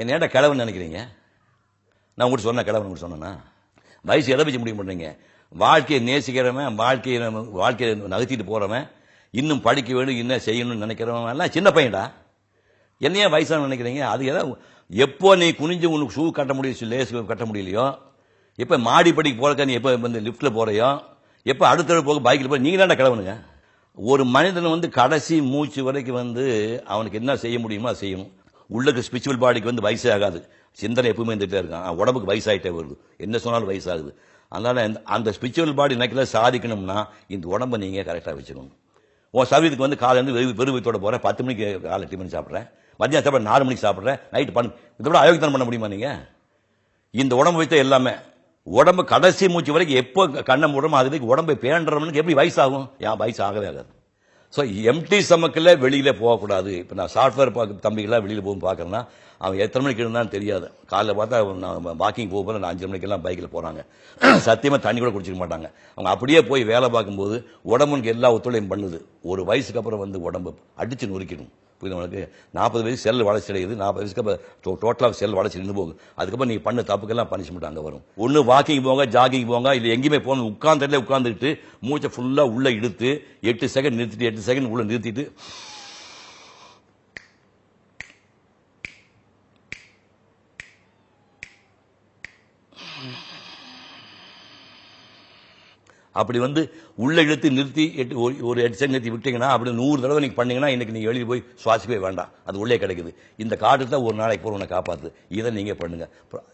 என்ன ஏன்டா கிழவன் நினைக்கிறீங்க? நான் உங்களுக்கு சொன்ன கிழவன் உங்களுக்கு சொன்னேன்னா வயசு எதை வச்சு முடிவு பண்றீங்க? வாழ்க்கையை நேசிக்கிறவன், வாழ்க்கையை நகர்த்திட்டு போறவன், இன்னும் படிக்க வேண்டும், இன்னும் செய்யணும்னு நினைக்கிறவன் எல்லாம் சின்ன பையன்டா. என்னையே வயசான நினைக்கிறீங்க? அது ஏதாவது எப்போ நீ குனிஞ்சு உனக்கு ஷூ கட்ட முடியும், லேஸ் கட்ட முடியலையோ, எப்போ மாடி படிக்கு போறக்க நீ எப்போ வந்து லிப்ட்ல போறையோ, எப்போ அடுத்த போக பைக்கில் போய் நீங்க தான் கிழவனுங்க. ஒரு மனிதன் வந்து கடைசி மூச்சு வரைக்கும் வந்து அவனுக்கு என்ன செய்ய முடியுமோ அதை செய்யணும். உள்ளக்கு ஸ்பிரிச்சுவல் பாடிக்கு வந்து வயசே ஆகாது, சிந்தனை எப்பவுமே இருந்துட்டே இருக்கான். உடம்புக்கு வயசாயிட்டே வருது, என்ன சொன்னாலும் வயசாகுது. அதனால அந்த ஸ்பிரிச்சுவல் பாடி நினைக்கல சாதிக்கணும்னா இந்த உடம்பை நீங்க கரெக்டாக வச்சுக்கணும். உன் சரீரத்துக்கு வந்து காலையில வெறுவத்தோட போறேன், 10 மணிக்கு காலை டிஃபன் சாப்பிட்றேன், மத்தியானம் சாப்பிட 4 மணிக்கு சாப்பிட்றேன், நைட்டு பண்ணு, இதை விட அயோக்கியம் பண்ண முடியுமா நீங்க? இந்த உடம்பு வைத்த எல்லாமே உடம்பு கடைசி மூச்சு வரைக்கும் எப்போ கண்ணை மூடுறோமோ அது வரைக்கும் உடம்பை பேண்டறவனுக்கு எப்படி வயசாகும்? என் வயசு ஆகவே ஆகாது. ஸோ எம்டி சமக்கில் வெளியில போகக்கூடாது. இப்போ நான் சாஃப்ட்வேர் தம்பிகளாம் வெளியில் போகும் பார்க்கறேன்னா அவன் எத்தனை மணிக்கு இருந்தான்னு தெரியாது. காலைல பார்த்தா நான் வாக்கிங் போகும்போது நான் 5 மணிக்கெல்லாம் பைக்கில் போகிறாங்க. சத்தியமாக தண்ணி கூட குடிச்சிக்க மாட்டாங்க. அவங்க அப்படியே போய் வேலை பார்க்கும்போது உடம்புக்கு எல்லா ஒத்துழையும் பண்ணுது. ஒரு வயசுக்கு அப்புறம் வந்து உடம்பு அடிச்சு நொறுக்கிடும். புரியுது? 40 வயசு செல் வளர்ச்சி அடையுது, 40 வயசுக்கு அப்புறம் டோட்டலாக செல் வளர்ச்சி நின்று போகும். அதுக்கப்புறம் நீங்க பண்ண தப்புக்கெல்லாம் பனிஷ்மெண்ட் அங்கே வரும். ஒன்று வாக்கிங் போங்க, ஜாகிங் போங்க, இல்லை எங்கேயுமே போகணும், உட்காந்துட்டு மூச்சை ஃபுல்லாக உள்ள இழுத்து 8 செகண்ட் நிறுத்திட்டு 8 செகண்ட் உள்ள நிறுத்திட்டு அப்படி வந்து உள்ள இழுத்து நிறுத்தி ஒரு 8 செகண்ட் நிறுத்தி விட்டீங்கன்னா அப்படி 100 தடவை நீங்க பண்ணீங்கன்னா இன்னைக்கு நீங்க எழுதி போய் சுவாசிக்கவே வேண்டாம், அது உள்ளே கிடைக்குது. இந்த காற்று தான் ஒரு நாளைக்கு போற உன்னை காப்பாத்து. இதை நீங்க பண்ணுங்க,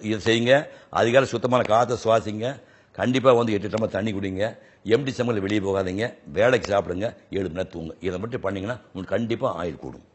இதை செய்யுங்க. அதிகாலை சுத்தமான காற்றை சுவாசிங்க. கண்டிப்பா வந்து 8 டம்ளர் தண்ணி குடிங்க. எம்டி சமையல் வெளியே போகாதீங்க. வேலைக்கு சாப்பிடுங்க. 7 மணி நேரம் தூங்க. இதை மட்டும் பண்ணீங்கன்னா உங்களுக்கு கண்டிப்பா ஆயுள் கூடும்.